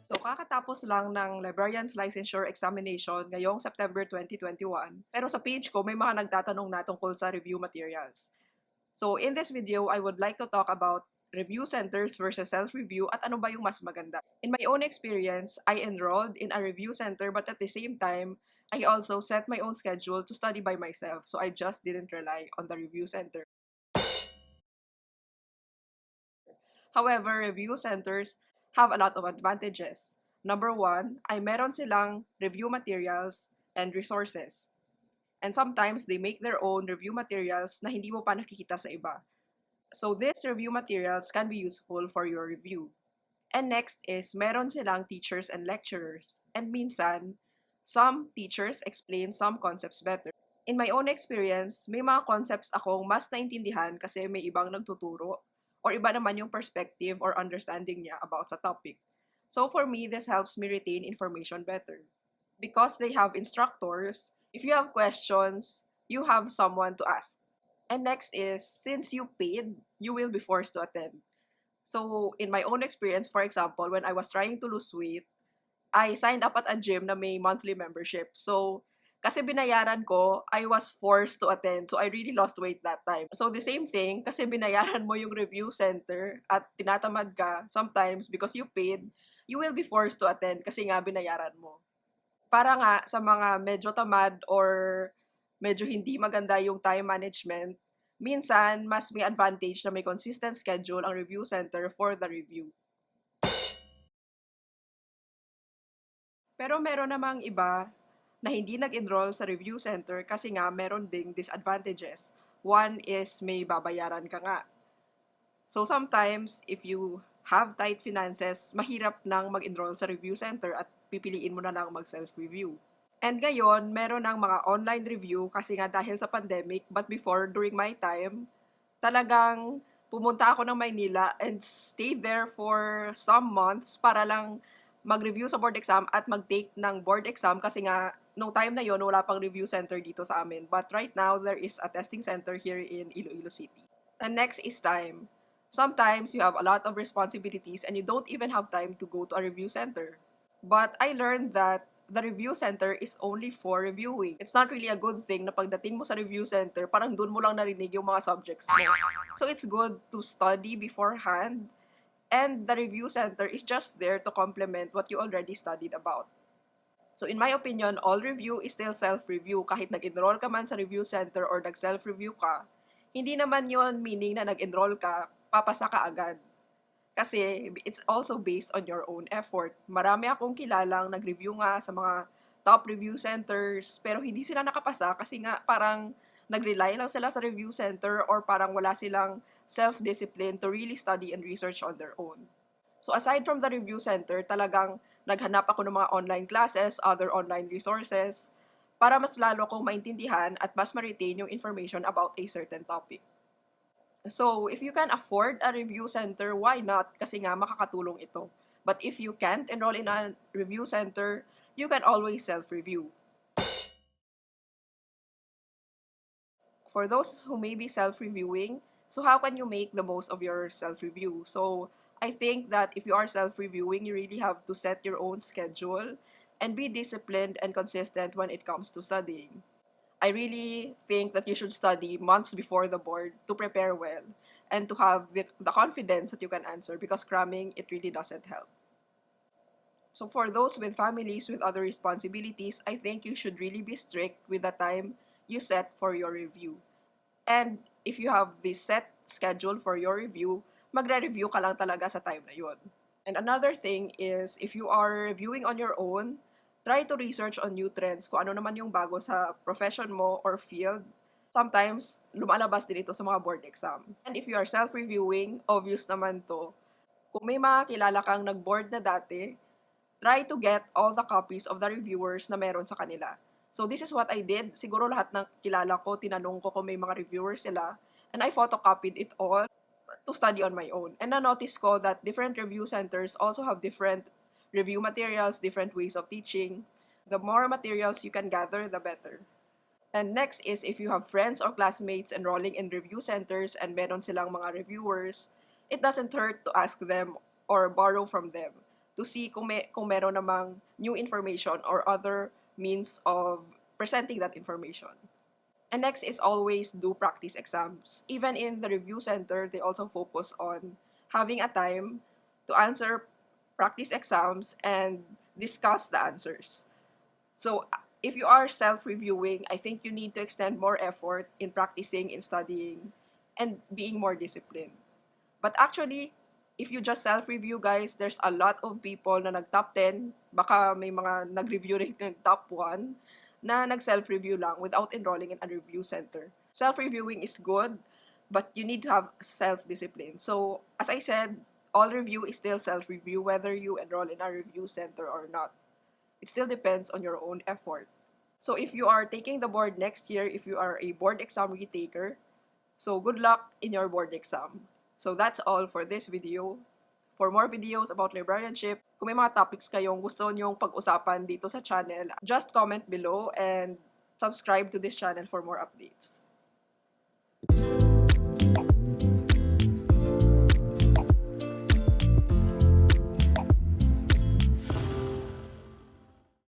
So kakatapos lang ng Librarian's Licensure Examination ngayong September 2021, pero sa page ko may mga nagtatanong na tungkol sa review materials. So in this video, I would like to talk about review centers versus self-review at ano ba yung mas maganda. In my own experience, I enrolled in a review center but at the same time, I also set my own schedule to study by myself. So I just didn't rely on the review center. However, review centers have a lot of advantages. Number one, ay meron silang review materials and resources. And sometimes they make their own review materials na hindi mo pa nakikita sa iba. So these review materials can be useful for your review. And next is meron silang teachers and lecturers. And minsan, some teachers explain some concepts better. In my own experience, may mga concepts akong mas naintindihan kasi may ibang nagtuturo or iba naman yung perspective or understanding niya about sa topic. So for me, this helps me retain information better. Because they have instructors, if you have questions, you have someone to ask. And next is, since you paid, you will be forced to attend. So in my own experience, for example, when I was trying to lose weight, I signed up at a gym na may monthly membership. So, kasi binayaran ko, I was forced to attend. So, I really lost weight that time. So, the same thing, kasi binayaran mo yung review center at tinatamad ka, sometimes because you paid, you will be forced to attend kasi nga binayaran mo. Para nga sa mga medyo tamad or medyo hindi maganda yung time management, minsan mas may advantage na may consistent schedule ang review center for the review. Pero meron namang iba na hindi nag-enroll sa review center kasi nga meron ding disadvantages. One is may babayaran ka nga. So sometimes, if you have tight finances, mahirap nang mag-enroll sa review center at pipiliin mo na lang mag-self-review. And ngayon, meron ng mga online review kasi nga dahil sa pandemic, but before, during my time, talagang pumunta ako ng Maynila and stayed there for some months para lang mag-review sa board exam at mag-take ng board exam kasi nga nung time na yon wala pang review center dito sa amin. But right now, there is a testing center here in Iloilo City. And next is time. Sometimes you have a lot of responsibilities and you don't even have time to go to a review center. But I learned that the review center is only for reviewing. It's not really a good thing na pagdating mo sa review center, parang dun mo lang narinig yung mga subjects mo. So it's good to study beforehand, and the review center is just there to complement what you already studied about. So in my opinion, all review is still self-review. Kahit nag-enroll ka man sa review center or nag-self-review ka, hindi naman yon meaning na nag-enroll ka, papasa ka agad. Kasi it's also based on your own effort. Marami akong kilalang nag-review nga sa mga top review centers, pero hindi sila nakapasa kasi nga parang nag-rely lang sila sa review center or parang wala silang self-discipline to really study and research on their own. So aside from the review center, talagang naghanap ako ng mga online classes, other online resources, para mas lalo kong maintindihan at mas ma-retain yung information about a certain topic. So, if you can afford a review center, why not? Kasi nga makakatulong ito. But if you can't enroll in a review center, you can always self-review. For those who may be self-reviewing, so how can you make the most of your self-review? So, I think that if you are self-reviewing, you really have to set your own schedule and be disciplined and consistent when it comes to studying. I really think that you should study months before the board to prepare well and to have the confidence that you can answer because cramming, it really doesn't help. So for those with families with other responsibilities, I think you should really be strict with the time you set for your review. And if you have this set schedule for your review, magre-review ka lang talaga sa time na yun. And another thing is, if you are reviewing on your own, try to research on new trends, kung ano naman yung bago sa profession mo or field. Sometimes, lumalabas din ito sa mga board exam. And if you are self-reviewing, obvious naman to. Kung may mga kilala kang nag-board na dati, try to get all the copies of the reviewers na meron sa kanila. So this is what I did. Siguro lahat ng kilala ko, tinanong ko kung may mga reviewers sila. And I photocopied it all to study on my own. And na-notice ko that different review centers also have different review materials, different ways of teaching. The more materials you can gather, the better. And next is if you have friends or classmates enrolling in review centers and meron silang mga reviewers, it doesn't hurt to ask them or borrow from them to see kung meron namang new information or other means of presenting that information. And next is always do practice exams. Even in the review center, they also focus on having a time to answer practice exams and discuss the answers. So if you are self-reviewing, I think you need to extend more effort in practicing, in studying, and being more disciplined. But actually, if you just self-review, guys, there's a lot of people na nag-top 10, baka may mga nag-review rin ng top 1, na nag-self-review lang without enrolling in a review center. Self-reviewing is good, but you need to have self-discipline. So, as I said, all review is still self-review, whether you enroll in a review center or not. It still depends on your own effort. So, if you are taking the board next year, if you are a board exam retaker, so good luck in your board exam. So that's all for this video. For more videos about librarianship, kung may mga topics kayong gusto nyong pag-usapan dito sa channel, just comment below and subscribe to this channel for more updates.